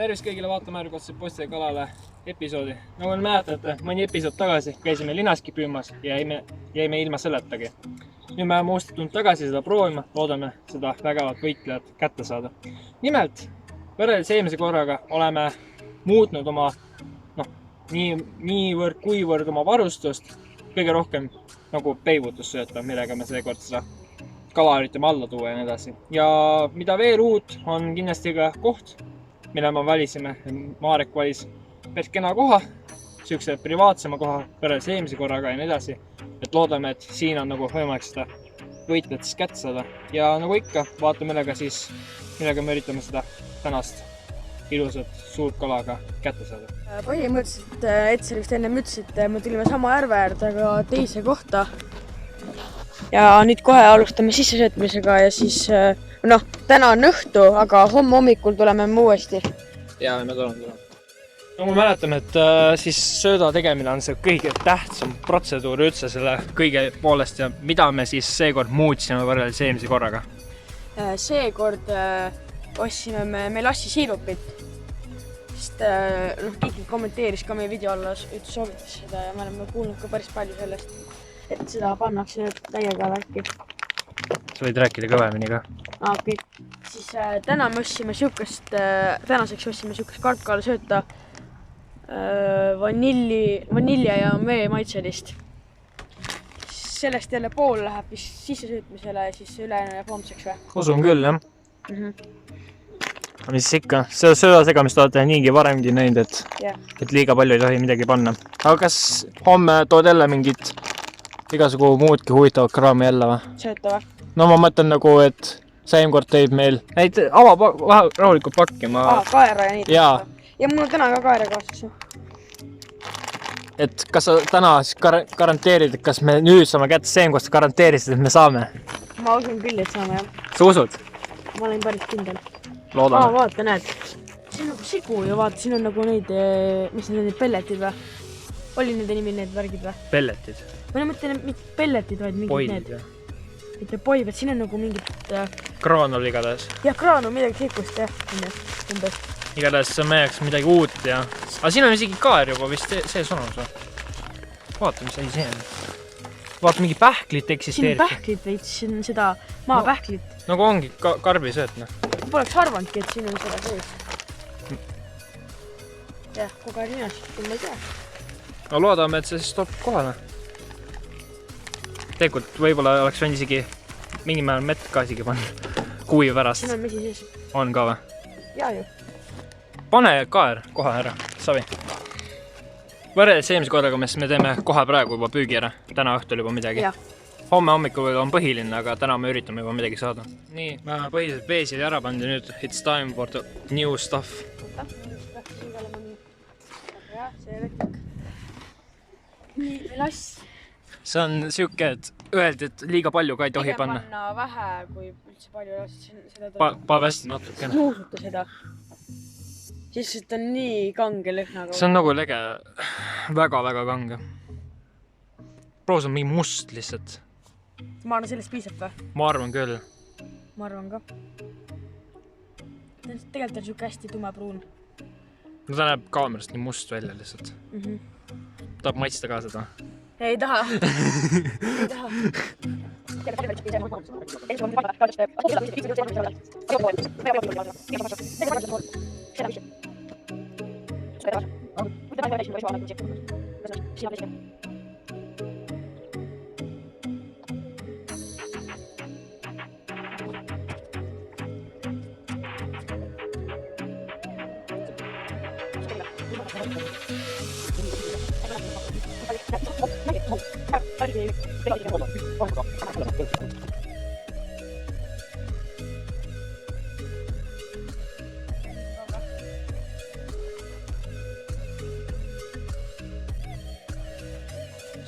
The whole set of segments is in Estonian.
Tervist kõigile vaatama järjekordse Posti kalale episoodi. Nagu mäletate, mõni episood tagasi käisime linaski püümas ja jäime ilma selletagi. Nüüd me oleme uuesti tulnud tagasi seda proovima, loodame seda vägevat võitlejat kätte saada. Nimelt, võrreldes eelmise korraga oleme muutnud oma kuivõrd oma varustust kõige rohkem nagu peibutussööta, millega me seekord seda kala üritame alla tuua ja nii edasi. Ja mida veel uut on kindlasti ka koht, mille me valisime. Marek valis päris kena koha, sihukese privaatsema koha võrreldes eelmise korraga ja nii edasi. Et loodame, et siin on nagu võimalik seda võitlejat siis kätte saada. Ja nagu ikka, vaatame millega me üritame seda tänast ilusat suurt kalaga kätte saada. Põhimõtteliselt Etsel just enne ütles, et me tulime sama järve äärde, aga teise kohta. Ja nüüd kohe alustame sissesöötmisega ja siis täna on õhtu, aga homme hommikul tuleme me uuesti. Ja me tuleme. No ma mäletan, et siis sööda tegemine on see kõige tähtsam protseduur üldse selle kõige poolest ja mida me siis seekord muutsime võrreldes eelmise korraga? Seekord ostsime me lassi siirupit, sest keegi kommenteeris ka meie video alla, ütles soovitas seda ja me oleme kuulnud ka päris palju sellest, et seda pannakse täiega värki. Sa võid rääkida kõvemini ka. Okay. Siis täna me ostsime tänaseks ostsime sihukest karpkaala sööta vanilja ja mee maitselist. Sellest jälle pool läheb sissesöötmisele ja siis ülejäänu jääb homseks või? Usun küll, jah. Mis ikka, seda sööda segamist olete niigi varemgi näinud, et liiga palju ei tohi midagi panna. Aga kas homme tood jälle mingit igasugu muudki huvitavat kraami jälle või? Sööta või? No ma mõtlen nagu, et seemkord teib meil rahulikult pakki. Kaera ja nii. Jaa. Ja mul on täna ka kaera kaasas. Et kas sa täna garanteerid, et kas me nüüd saame kätte seemkord, sa garanteerisid, et me saame? Ma usun küll, et saame, jah. Sa usud? Ma olen päris kindel. Loodame. Vaata, näed. See on nagu sigu ja vaata, siin on nagu neid, mis need pelletid või? Oli nende nimi need värgid või? Pelletid. Ma mõtlen mitte pelletid, vaid mingid need. Mitte poiv, et siin on nagu mingid... Graanul igatahes. Jah, graanul midagi sikust, jah. Igatahes see on meie jaoks midagi uut ja... Aga siin on isegi kaer juba vist sees olemas või? Vaata, mis asi see on. Vaata, mingi pähklit eksisteerib. Siin on pähklit veits, siin on seda maapähklit. Nagu ongi karbisöötna. Poleks arvanudki, et siin on seda sees. Jah, kogu aeg ninast, kui ma ei tea. No loodame, et see siis tuleb kohale. Tegelikult võib-olla oleks võinud isegi mingi määral mett ka isegi panna kuiv pärast. Siin on mesi sees. On ka või? Jaa ju. Pane kaer kohe ära, savi. Võrreldes eelmise korraga me teeme kohe praegu juba püügi ära. Täna õhtul juba midagi. Ja. Homme hommikul on põhiline, aga täna me üritame juba midagi saada. Nii, me põhilised veesid ära pandi nüüd. It's time for the new stuff. Nii, lass. See on siuke, et öeldi, et liiga palju ka ei tohi panna. Panna vähe, kui üldse palju lass. Paneb hästi natukene. Nuusuta seda. Siis et on nii kange lõhnaga. See on nagu lege. Väga-väga kange. Proos on mingi must lihtsalt. Ma arvan, sellest piisab või? Ma arvan küll. Ma arvan ka. Tegelikult on siuke hästi tumepruun. No ta näeb kaamerast nii must välja lihtsalt. Tahab maitsta ka seda. Ei taha. Ei taha.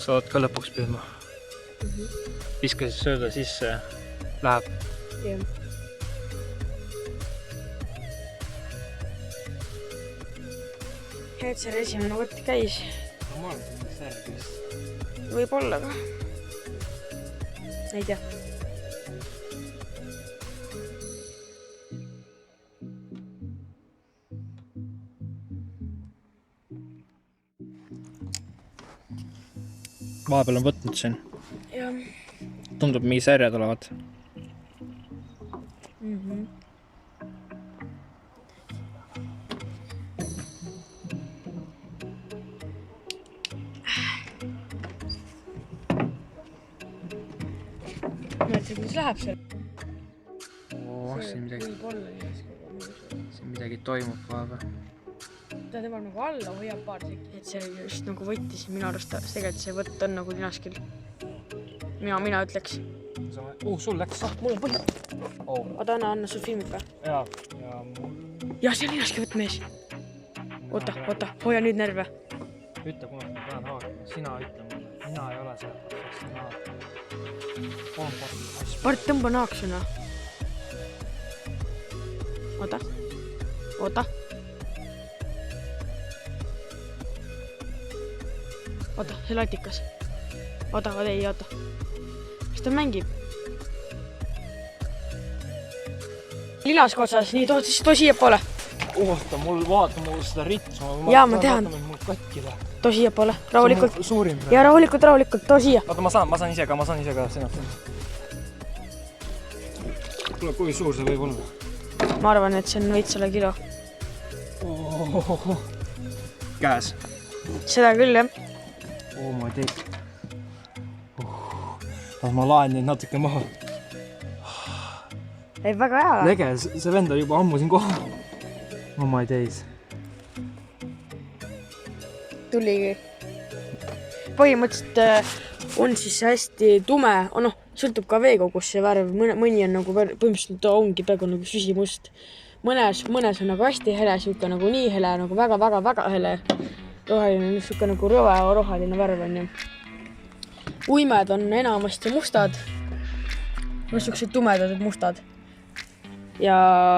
Saad ka lõpuks püüma. Viska siis sööda sisse ja läheb. Jah. et selle esimene võtt käis. Ma arvan, et see särgis. Võib olla ka. Ei tea. Vahepeal on võtnud siin. Jah. Tundub, mingi särjad olevat. Mõtlesin, kuidas läheb seal. Siin midagi toimub vahepeal. Ta temal nagu alla hoiab paar sekki. Et see just nagu võttis. Minu arust tegelikult see võtt on nagu linaskil. Mina ütleks. Sul läks. Mul on põhi. Oota, anna sul filmid või? Jaa. Jah, see on linaski võtt mees. Oota, hoia nüüd närve. Ütle, kuna ma tahan haagima. Sina ütle mulle. Mina ei ole see. Part tõmba naaksuna. Oota. Oota, see latikas. Oota. Kas ta mängib? Linaska otsas, nii too siia poole. Oota, vaata mul seda ritmu. Jaa, ma tean. Mul katki läheb. Too siia poole, rahulikult. Suurim. Ja rahulikult, too siia. Oota, ma saan ise ka sina. Kuule, kui suur see võib olla? Ma arvan, et see on veits 100 kilo. Käes. Seda küll, jah. Ma ei tea. Ma laen neid natuke maha. Ei, väga hea. Lege, see vend on juba ammu siin kohal. Ma ei teis. Tuligi. Põhimõtteliselt on siis hästi tume. Sõltub ka veekogus see värv. Mõni on nagu põhimõtteliselt ongi peaaegu nagu süsimust. Mõnes on nagu hästi hele, siuke nagu nii hele, nagu väga hele. Roheline on siuke nagu roheline värv on ju. Uimed on enamasti mustad. Siuksed tumedad mustad. Ja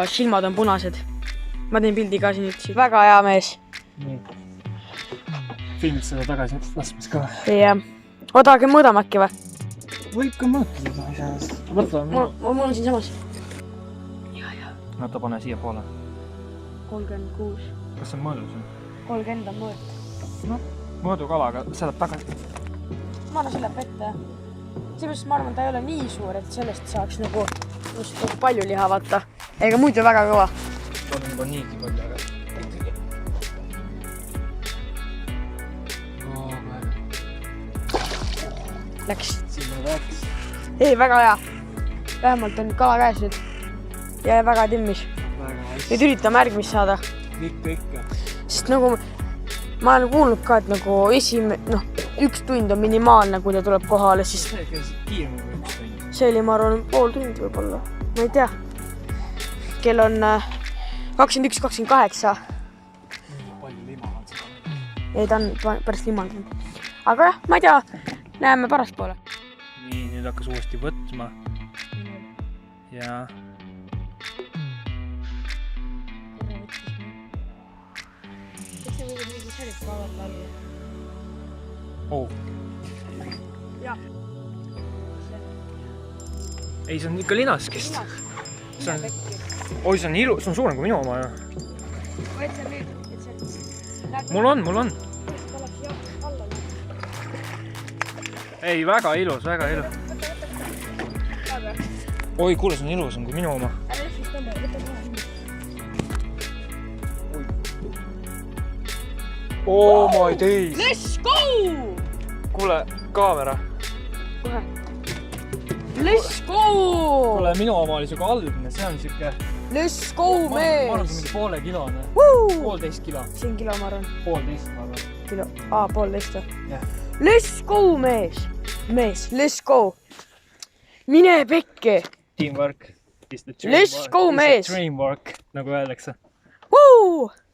silmad on punased. Ma teen pildi ka siin ütlesin. Väga hea mees. Nii. Filmid seda tagasi laskmis ka. Jah. Oodake mõõdame äkki või? Võib ka mõõta. Mul on siin samas. Oota, pane siia poole. 36. Kas see mõõdus on? 30 on mõõt. Mõõdukalaga, see läheb tagasi. Ma arvan, see läheb ette. Seepärast ma arvan, ta ei ole nii suur, et sellest saaks nagu palju liha vaata. Ega muidu väga kõva. Ta on juba niigi palju, aga ikkagi. Läks. Sinna läks. Ei, väga hea. Vähemalt on kala käes nüüd. Ja väga timmis. Nüüd üritame järgmist saada. Ikka. Sest nagu ma olen kuulnud ka, et nagu üks tund on minimaalne, kui ta tuleb kohale, siis see käis kiirem kui 1 tund. see oli, ma arvan, pool tundi võib-olla. Ma ei tea. Kell on 21:28. Palju lima on seda. Ei, ta on päris limanud. Aga jah, ma ei tea. Näeme pärast poole. Nii, nüüd hakkas uuesti võtma. Ja... Ei, see on ikka linaskist. Oi, see on ilus, see on suurem kui minu oma. Mul on. Ei, väga ilus. Oi, kuule, see on ilusam kui minu oma. Oh my days! Let's go! Kuule, kaamera. Kohe. Let's go! Kuule, minu oma oli siuke algne, see on siuke... Let's go, mees! Ma arvan, see mingi poole kilone. 1,5 kilo. See on kilo, ma arvan. 1,5, ma arvan. Kilo. 1,5. Jah. Let's go, mees! Let's go! Mine pekke! Teamwork. Let's go, mees! Dreamwork, nagu öeldakse.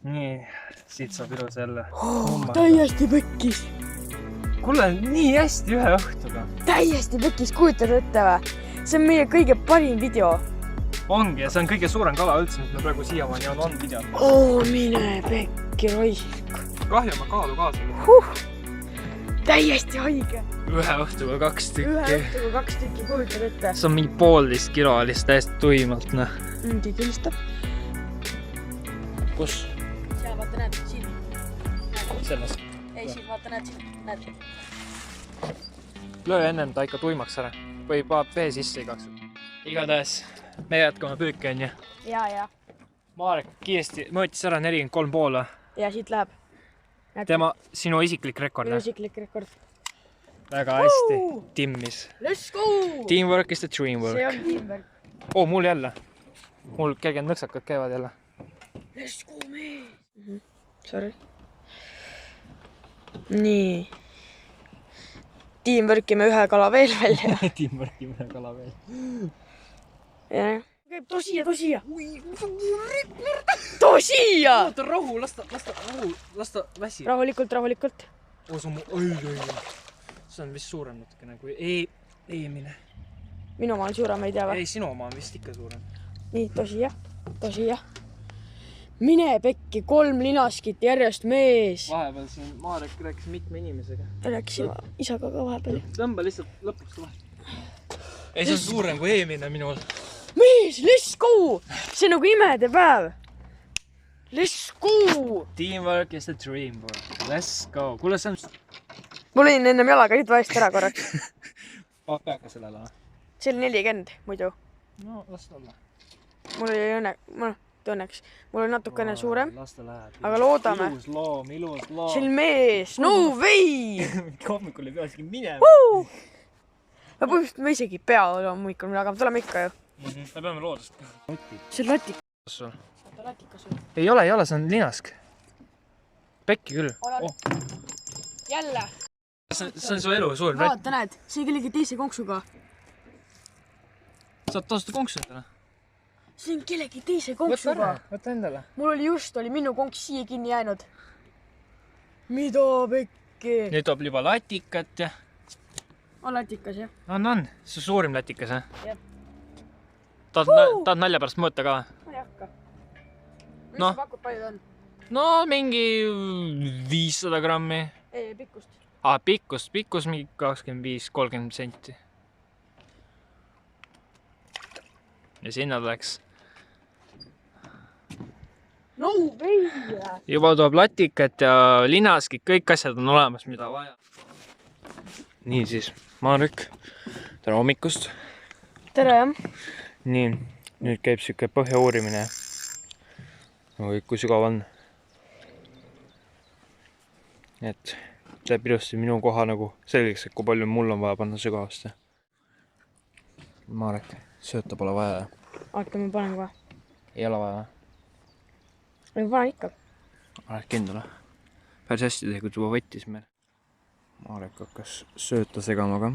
Nii, siit saab ilus jälle. Täiesti pekkis! Kuule, nii hästi ühe õhtuga. Täiesti pekkis, kujutad ette või? See on meie kõige parim video. Ongi, ja see on kõige suurem kala üldse, mis me praegu siiamaani on videot. Mine pekki raisk. kahju oma kaalu kaasa. Täiesti haige. Ühe õhtuga 2 tükki. Ühe õhtuga 2 tükki kujutad ette. See on mingi 1,5 kilo lihtsalt täiesti tuimalt, noh. Tigilistab. Kus? Seal vaata näed, siin. Selles. Ei, siin vaata näed, siin. Näed. Löö ennem ta ikka tuimaks ära. Või paab vee sisse igaks. Igatahes me jätkame püüki, on ju. Ja. Marek kiiresti mõõtis ära 43,5. Ja siit läheb. Tema, sinu isiklik rekord. Minu isiklik rekord. Väga hästi. Timmis. Let's go! Teamwork is the dreamwork. See on teamwork. Mul jälle. Mul kerged nõksakad käivad jälle. Let's go, me! Sorry. Nii. Teamworkime ühe kala veel välja. Teamworkime ühe kala veel. Jah. Käib too siia. Too siia! Oota, rahu, lasta väsi. Rahulikult. See on vist suurem natukene kui eelmine. Minu oma on suurem, ei tea või? Ei, sinu oma on vist ikka suurem. Nii, too siia. Mine pekki, 3 linaskit järjest, mees. Vahepeal siin Marek rääkis mitme inimesega. Rääkisin isaga ka vahepeal. Tõmba lihtsalt lõpuks vahe. Ei, see on suurem kui eelmine minul. Mees, let's go! See on nagu imedepäev. Let's go! Teamwork is the dreamwork. Let's go. Kuule, see on... Mul oli ennem jalaga nüüd vaest ära korraks. Peaka sellele. See oli 40 muidu. No, las ta olla. Mul oli õnneks. Mul oli natukene suurem. Las ta läheb. Aga loodame. Ilus loom. See on mees. No way! Hommikul ei pea isegi minema. Ma põhimõtteliselt me isegi ei pea hommikul, aga me tuleme ikka ju. Me peame loodust. See on latikas. Oota, latikas või? Ei ole, see on linask. Pekki küll. Jälle. See on su elu suur. Vaata, näed, see kellegi teise konksuga. Saad tasuta konksu endale? See on kellegi teise konksuga. Võta endale. Mul oli minu konks siia kinni jäänud. Mida pekki? Nüüd toob juba latikat ja... On latikas, jah? On. See suurim latikas, jah? Jah. Tahad nalja pärast mõõta ka? Ma ei hakka. Mis sa pakud, palju on? No, mingi 500 grammi. Ei, pikkust. Pikkus mingi 25-30 senti. Ja sinna tuleks. No way! Juba toob latikat ja linaskid, kõik asjad on olemas, mida vaja. Nii siis, Marek, tere hommikust. Tere, jah. Nii, nüüd käib siuke põhja uurimine. Kui sügav on. Et teeb ilusti minu koha nagu selgeks, et kui palju mul on vaja panna sügavasti. Marek, sööta pole vaja. Oota, ma panen kohe. Ei ole vaja. Ma panen ikka. Oled kindel? Päris hästi tegelikult juba võttis meil. Marek hakkas sööta segama ka.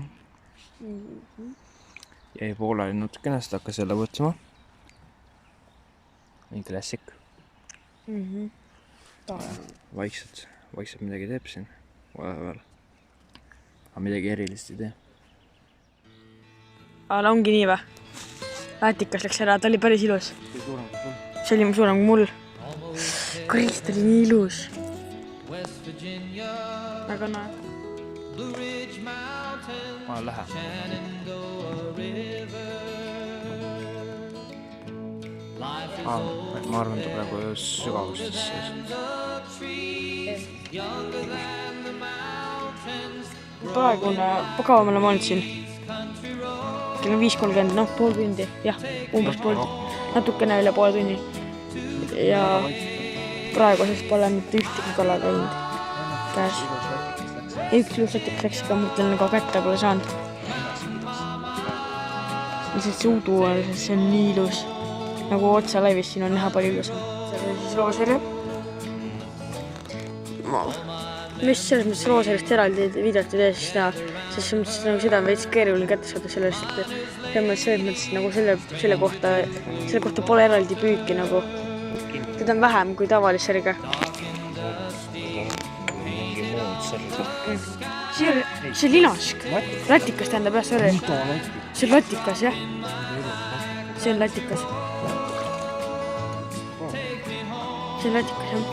Jäi pooleli natukene, seda hakkas jälle võtsima. Nii klassik. Vaikselt midagi teeb siin vahepeal. Aga midagi erilist ei tee. Aga ongi nii või? Latikas läks ära, ta oli päris ilus. See oli suurem kui mul. Kuris, ta oli nii ilus. Väga näe. Ma olen lähe. Ma arvan, ta praegu sügavustesse. Praegune kavamale ma olnud siin. Kell on 5:30, noh, pool tundi. Jah, umbes pool. Natukene üle poole tunni. Ja praegusest pole mitte ühtegi kala käinud käes. Üks luusatik läks, aga mõtlen nagu kätte pole saanud. Lihtsalt see udu on, see on nii ilus. Nagu otsa laivis siin on näha palju ilusam. See oli siis Rooseri. Mis selles mõttes Rooserist eraldi videot ei tee siis teha, sest seda on veits keeruline kätte saada sellest, et selles mõttes nagu selle kohta pole eraldi püüki nagu. Teda on vähem kui tavalist särge. See on linask. Latikas tähendab jah, sorry. See on latikas, jah. See on latikas. See on latikas, jah.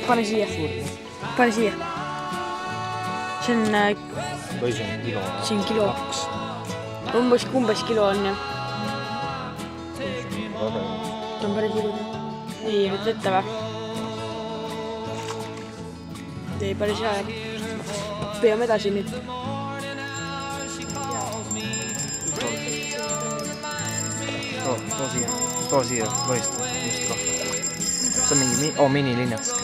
pane siia. Pane siia. See on... Või see on kilo? See on kilo. 2. Umbes kilo on ju. Ta on päris ilus. Nii, nüüd ette või? Ei, päris hea. Püüame edasi nüüd. Too siia, loista. Just kohta. See on mingi minilinask.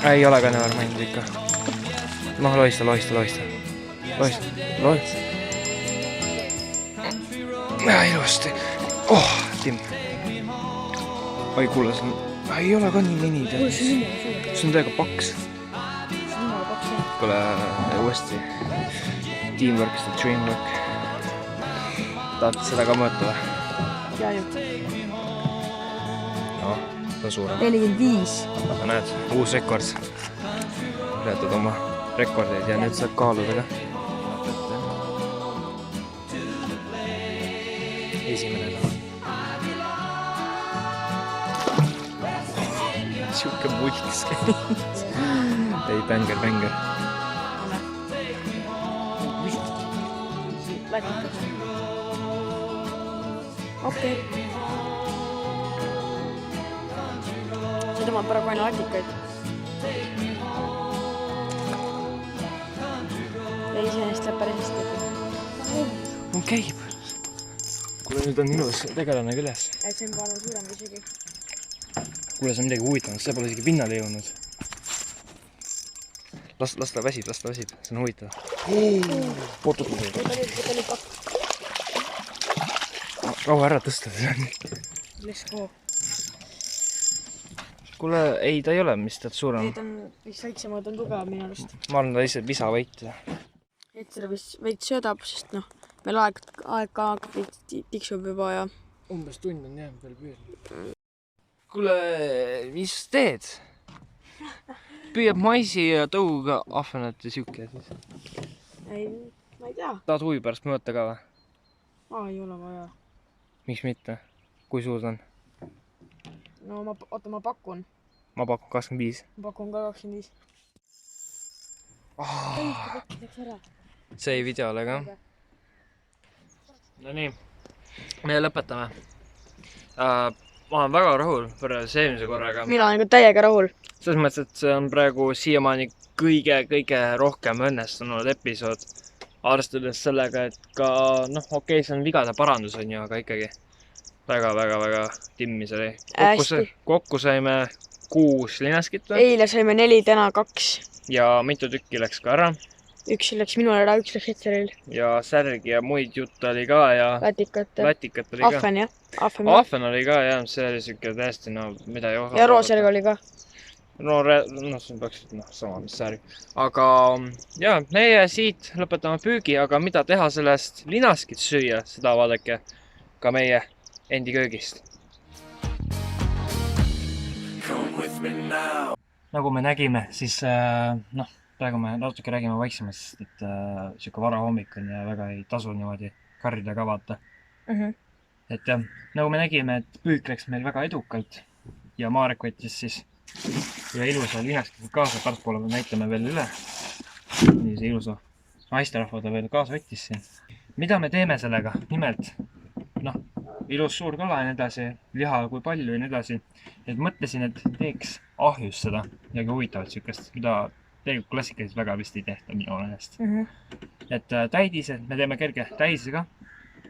Ei ole ka never mind ikka. Noh, loista. Ilusti. Tim. Oi, kuule, see on... Ei ole ka nii mini. See on täiega paks. Kuule, uuesti. Teamwork is the dreamwork. Tahad seda ka mõõta või? Jaa ju. No, see on suurem. 45. Aga näed, uus rekord. Ületad oma rekordeid ja nüüd saab kaaluda ka. Esimene näha. Siuke mulks. Ei, bänger. Okei. See tõmbab praegu aina latikaid. Ja iseenesest läheb päris hästi. On käib. Kuule, nüüd on ilus tegelane küles. See on paar suurem isegi. Kuule, see on midagi huvitavanud, see pole isegi pinnale jõudnud. Las ta väsib, see on huvitav. Kaua ära tõsta veel. Let's go. Kuule, ei, ta ei ole, mis tead suurem. Need on vist väiksemad on tugevad minu arust. Ma arvan, ta ise visavõit. Et seda vist söödab, sest noh, meil aeg ka tiksub juba ja... Umbes tund on jäänud veel püül. Kuule, mis teed? Püüab maisi ja tõuga ahvenat ja siuke siis. Ei, ma ei tea. Tahad huvi pärast mõõta ka või? Ei ole vaja. Miks mitte? Kui suur ta on? No ma pakun. Ma pakun 25. Ma pakun ka 25. See ei videole ka. No nii, me lõpetame. Ma olen väga rahul võrreldes eelmise korraga. Mina olen ka täiega rahul. Selles mõttes, et see on praegu siiamaani kõige rohkem õnnestunud episood. Arvestades sellega, et ka, noh, okei, see on vigade parandus on ju, aga ikkagi väga timmis oli. Kokku saime 6 linaskit. Eile saime 4, täna 2. Ja mitu tükki läks ka ära. 1 läks minul ära, 1 läks Etseril. Ja särgi ja muid jutt oli ka ja... Latikat oli ka. Ahven, jah. Ahven oli ka, jah. See oli siuke täiesti, no, mida ei osa. Ja roosärg oli ka. No, see peaks, sama mis särg. Aga, jah, meie siit lõpetame püügi, aga mida teha sellest linaskit süüa, seda vaadake ka meie endi köögist. Nagu me nägime, siis, noh, praegu me natuke räägime vaiksemalt, sest et siuke varahommik on ja väga ei tasu niimoodi karjida ka vaata. Et jah, nagu me nägime, et püük läks meil väga edukalt ja Marek võttis siis ühe ilusa linaskit kaasa, pärtpoole me näitame veel üle. Nii see ilusa naisterahva ta veel kaasa võttis siin. Mida me teeme sellega? Nimelt, noh, ilus suur kala ja nii edasi, liha kui palju ja nii edasi. Et mõtlesin, et teeks ahjus seda midagi huvitavat siukest, mida tegelikult klassikaliselt väga vist ei tehta minu meelest. Et täidised, me teeme kerge täisega,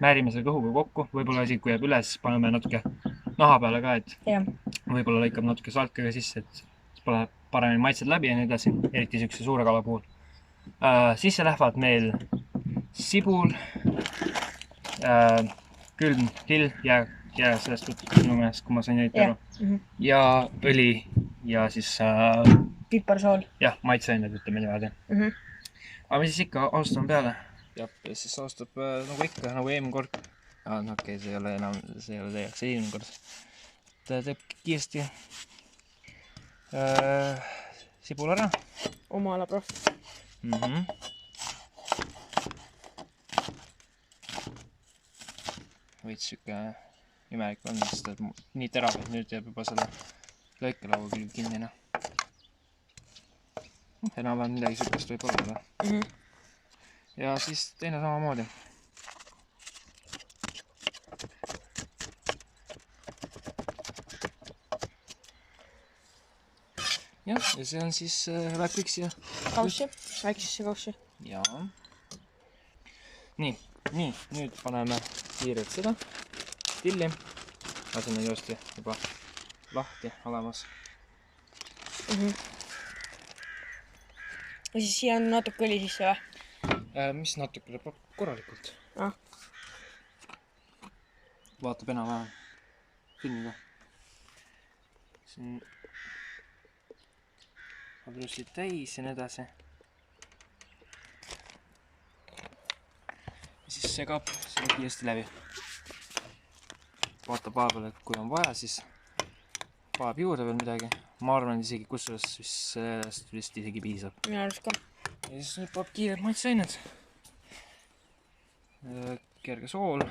määrime selle kõhuga kokku, võib-olla isegi kui jääb üles, paneme natuke naha peale ka, et võib-olla lõikab natuke salkaga sisse, et pole paremini maitsed läbi ja nii edasi, eriti siukse suure kala puhul. Sisse lähevad meil sibul, külm till ja sellest minu meelest, kui ma sain õieti aru. Ja õli ja siis piparsool. Jah, maitseained ütleme niimoodi. Aga me siis ikka alustame peale. Ja siis alustab nagu ikka, nagu eelmine kord. No okei, see ei ole enam, see ei ole teie jaoks eelmine kord. Ta teeb kiiresti sibul ära. Omala proff. Võid siuke imelik on, sest et nii terav, et nüüd jääb juba selle lõikelaua külg kinni. Enam-vähem midagi sükast võib olla. Ja siis teine samamoodi. Jah, ja see on siis, läheb kõik siia kaussi, väiksesse kaussi. Jaa. Nii, nüüd paneme kiirelt seda tilli. Asi on ilusti juba lahti olemas. Ja siis siia on natuke õli sisse või? Mis natuke lõpeb korralikult. Vaatab enam-vähem filmiga. Siin on ilusti täis ja nii edasi. Ja siis segab selle kiiresti läbi. Vaatab vahepeal, et kui on vaja, siis vajab juurde veel midagi. Ma arvan isegi, kusjuures sellest vist isegi piisab. Minu arust ka. Ja siis nüüd paneb kiired maitseained. Kerge sool.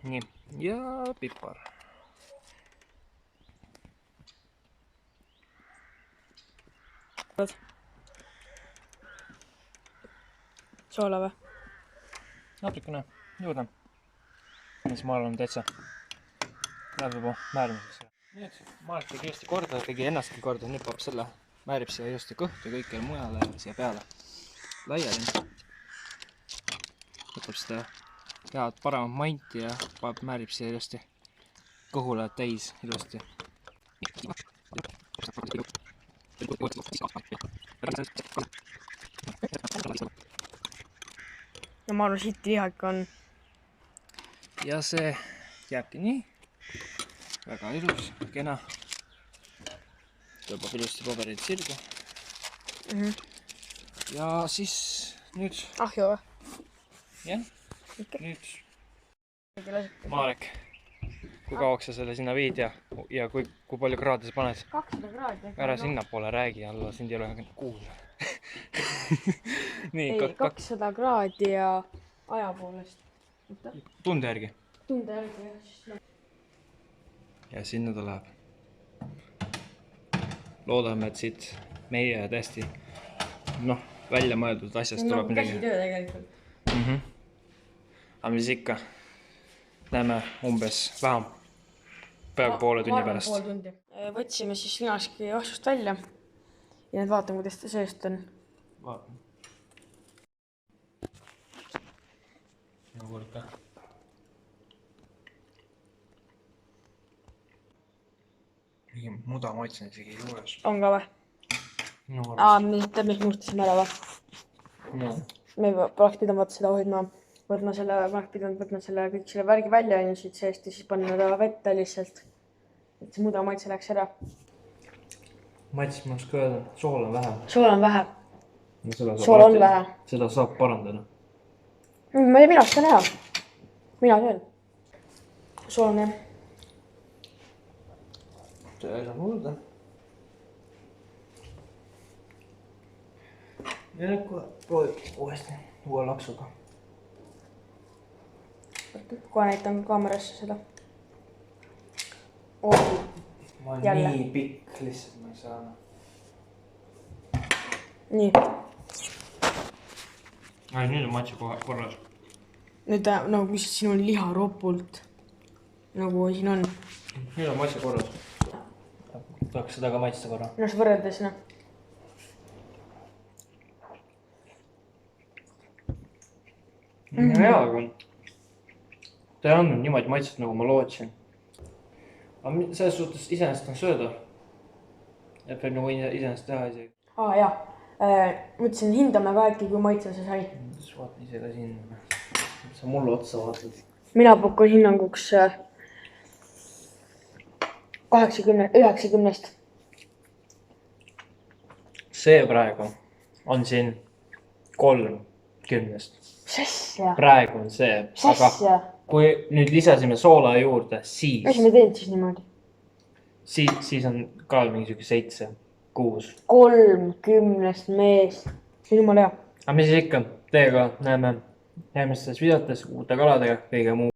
Nii, ja pipar. Soola või? Natukene juurde. Siis ma arvan täitsa läheb juba määrmiseks. Nüüd Marek tegi ilusti korda, tegi ennastki korda, nüüd paneb selle, määrib siia ilusti kõhtu ja kõikjale mujale siia peale laiali. Võtab seda head paremat mainti ja määrib siia ilusti kõhule täis ilusti. No ma arvan, siit liha ikka on. Ja see jääbki nii. Väga ilus, kena. Tõmbab ilusti paberid sirgu. Ja siis nüüd... Ahju või? Jah, nüüd... Marek, kui kauaks sa selle sinna viid ja kui palju kraade sa paned? 200 kraadi. Ära sinna poole räägi, alla sind ei ole kuulda. Nii, ei, 200 kraadi ja aja poolest. Tunde järgi. Tunde järgi, jah. Ja sinna ta läheb. Loodame, et siit meie täiesti välja mõeldud asjast tuleb midagi. Käsitöö tegelikult. Aga mis ikka, näeme umbes vähem peaaegu poole tunni pärast. Pool tundi. Võtsime siis linaski ahjust välja ja nüüd vaatame, kuidas ta seest on. Vaatame. Nagu ikka. Mingi muda maitsen isegi juures. On ka või? Tead, mis mustasime ära või? Me poleks pidanud seda hoidma, võtma selle kõik selle värgi välja ja siit seest ja siis panna ta vette lihtsalt. Et see muda maitse läks ära. Maitses ma oska öelda, sool on vähe. Sool on vähe. Sool on vähe. Seda saab parandada. Ma ei tea, mina oskan hea. Mina söön. Sool on jah. See asjab mulda. Ja nüüd proovi uuesti uue laksuga. Kohe näitan kaamerasse seda. Ma olen nii pikk, lihtsalt ma ei saa. Nii. Nüüd on matši korras. Nüüd nagu mis siin on liha ropult. Nagu siin on. Nüüd on matši korras. Tahaks seda ka maitsta korra. Ennast võrreldes, Hea, aga ta ei andnud niimoodi maitset, nagu ma lootsin. Aga selles suhtes iseenesest on sööda. Et võib nagu iseenesest teha isegi. Jaa. Mõtlesin, hindame ka äkki, kui maitse see sai. Siis vaatan ise ka siin. Sa mulle otsa vaatad. Mina pakun hinnanguks 90. See praegu on siin 30. Sasja. Praegu on see. Aga kui nüüd lisasime soola juurde, siis... Mis me teinud siis niimoodi? Siis on ka mingi 7, 6. 30 mees. See on jumala hea. Aga mis siis ikka, teiega näeme järgmistes videotes uute kaladega, kõige muu.